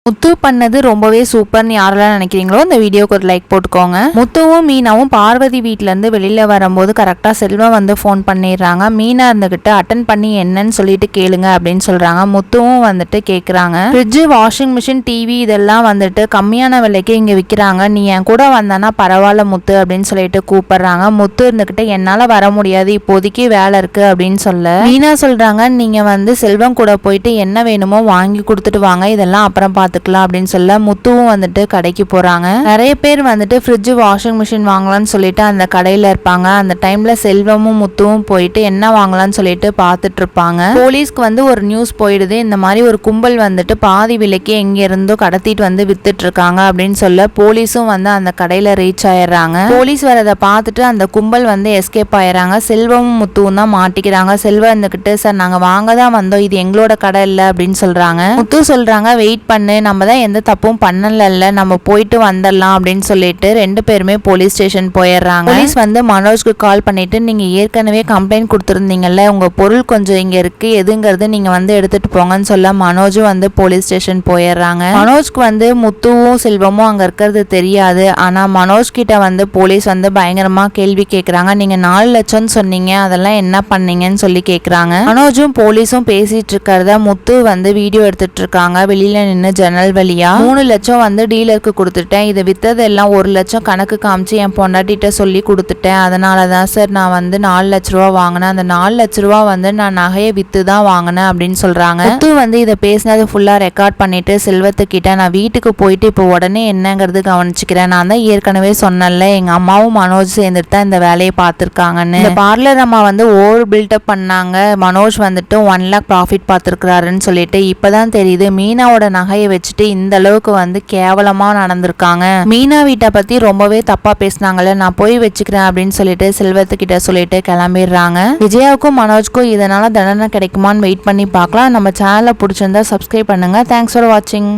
முத்து பண்ணது ரொம்பவே சூப்பர்னு யாரெல்லாம் நினைக்கிறீங்களோ இந்த வீடியோக்கு ஒரு லைக் போட்டுக்கோங்க. முத்துவும் மீனாவும் பார்வதி வீட்ல இருந்து வெளியில வரும்போது கரெக்டா செல்வம் வந்து ஃபோன் பண்ணிடுறாங்க. மீனா இருந்துகிட்டு அட்டன் பண்ணி என்னன்னு சொல்லிட்டு கேளுங்க அப்படின்னு சொல்றாங்க. முத்துவும் வந்துட்டு கேக்குறாங்க. ஃப்ரிட்ஜ், வாஷிங் மிஷின், டிவி இதெல்லாம் வந்துட்டு கம்மியான விலைக்கு இங்க விற்கிறாங்க, நீ என் கூட வந்தானா பரவாயில்ல முத்து அப்படின்னு சொல்லிட்டு கூப்பிடுறாங்க. முத்து இருந்துகிட்டு என்னால வர முடியாது, இப்போதைக்கு வேலை இருக்கு அப்படின்னு சொல்ல மீனா சொல்றாங்க, நீங்க வந்து செல்வம் கூட போயிட்டு என்ன வேணுமோ வாங்கி கொடுத்துட்டு வாங்க, இதெல்லாம் அப்புறம் பார்த்துக்கலாம் அப்படின்னு சொல்ல முத்துவும் வந்துட்டு கடைக்கு போறாங்க. நிறைய பேர் வந்துட்டு ஃப்ரிட்ஜ், வாஷிங் மிஷின் வாங்கலாம்னு சொல்லிட்டு அந்த கடையில இருப்பாங்க. அந்த டைம்ல செல்வமும் முத்துவும் போயிட்டு என்ன வாங்கலாம்னு சொல்லிட்டு பார்த்துட்டு இருப்பாங்க. போலீஸ்க்கு வந்து ஒரு நியூஸ் போயிடுது, இந்த மாதிரி ஒரு கும்பல் வந்துட்டு பாதி விலைக்கு எங்க இருந்தோ கடத்திட்டு வந்து வித்துட்டு இருக்காங்க அப்படின்னு சொல்ல போலீஸும் வந்து அந்த கடையில ரீச் ஆயிடுறாங்க. போலீஸ் வரதை பார்த்துட்டு அந்த கும்பல் வந்து எஸ்கேப் ஆயிடுறாங்க. செல்வமும் முத்துவும் தான் மாட்டிக்கிறாங்க. செல்வம் இருந்துகிட்டு, சார் நாங்க வாங்க தான் வந்தோம், இது எங்களோட கடை இல்லை அப்படின்னு சொல்றாங்க. முத்து சொல்றாங்க, வெயிட் பண்ணு, நம்ம தான் எந்த தப்பும் பண்ணல, நம்ம போயிட்டு வந்துடலாம் அப்படின்னு சொல்லிட்டு ரெண்டு பேருமே போலீஸ் ஸ்டேஷன் போயிடுறாங்க. போலீஸ் வந்து மனோஜ்க்கு கால் பண்ணிட்டு, நீங்க ஏற்கனவே கம்ப்ளைண்ட் கொடுத்துருந்தீங்கல்ல, உங்க பொருள் கொஞ்சம் இங்க இருக்கு, எதுங்கிறது நீங்க வந்து எடுத்துட்டு போங்கன்னு சொல்ல மனோஜும் வந்து போலீஸ் ஸ்டேஷன் போயிடுறாங்க. மனோஜ்க்கு வந்து முத்துவும் செல்வமும் அங்க இருக்கிறது தெரியாது. ஆனா மனோஜ் கிட்ட வந்து போலீஸ் வந்து பயங்கரமா கேள்வி கேட்கறாங்க. நீங்க 4 லட்சம் சொன்னீங்க, அதெல்லாம் என்ன பண்ணீங்கன்னு சொல்லி கேட்கறாங்க. மனோஜும் போலீஸும் பேசிட்டு இருக்கிறத முத்து வந்து வீடியோ எடுத்துட்டு இருக்காங்க. வெளியில நின்று ஜன்னல் வழியா 3 லட்சம் வந்து டீலருக்கு கொடுத்துட்டேன், இதை வித்தது எல்லாம் 1 லட்சம் கணக்கு காமிச்சு என் பொண்டாட்டிட்ட சொல்லி கொடுத்துட்டேன், அதனாலதான் சார் நான் வந்து 4 லட்ச ரூபா வாங்கினேன், அந்த 4 லட்ச ரூபா வந்து நான் நகையை வித்து தான் வாங்கினேன் அப்படின்னு சொல்றாங்க. முத்து வந்து இதை பேசினது ஃபுல்லா ரெக்கார்ட் பண்ணிட்டு செல்வத்துக்கிட்ட, நான் வீட்டுக்கு போயிட்டு இப்போ உடனே என்னங்கிறது கவனிச்சுக்கிறேன், நான் தான் ஏற்கனவே சொன்னேன்ல எங்க அம்மாவும் மனோஜ் சேர்ந்துட்டு தான் இந்த வேலையை பார்த்துருக்காங்கன்னு. இந்த பார்லர் அம்மா வந்து ஓவர் பில்டப் பண்ணாங்க, மனோஜ் வந்துட்டு 1 lakh ப்ராஃபிட் பார்த்துருக்காருன்னு சொல்லிட்டு இப்பதான் தெரியுது மீனாவோட நகையை வச்சுட்டு இந்த அளவுக்கு வந்து கேவலமா நடந்திருக்காங்க. மீனா வீட்டை பத்தி ரொம்பவே தப்பா பேசினாங்கல்ல, நான் போய் வச்சுக்கிறேன் அப்படின்னு சொல்லிட்டு செல்வத்துக்கிட்ட சொல்லிட்டு கிளம்பிடுறாங்க. விஜயாவுக்கும் மனோஜ்க்கும் இதனால தண்டனை கிடைக்குமான்னு வெயிட் பண்ணி பார்க்கலாம். நம்ம சேனலை பிடிச்சிருந்தா சப்ஸ்கிரைப் பண்ணுங்க. தேங்க்ஸ் ஃபார் வாட்சிங்.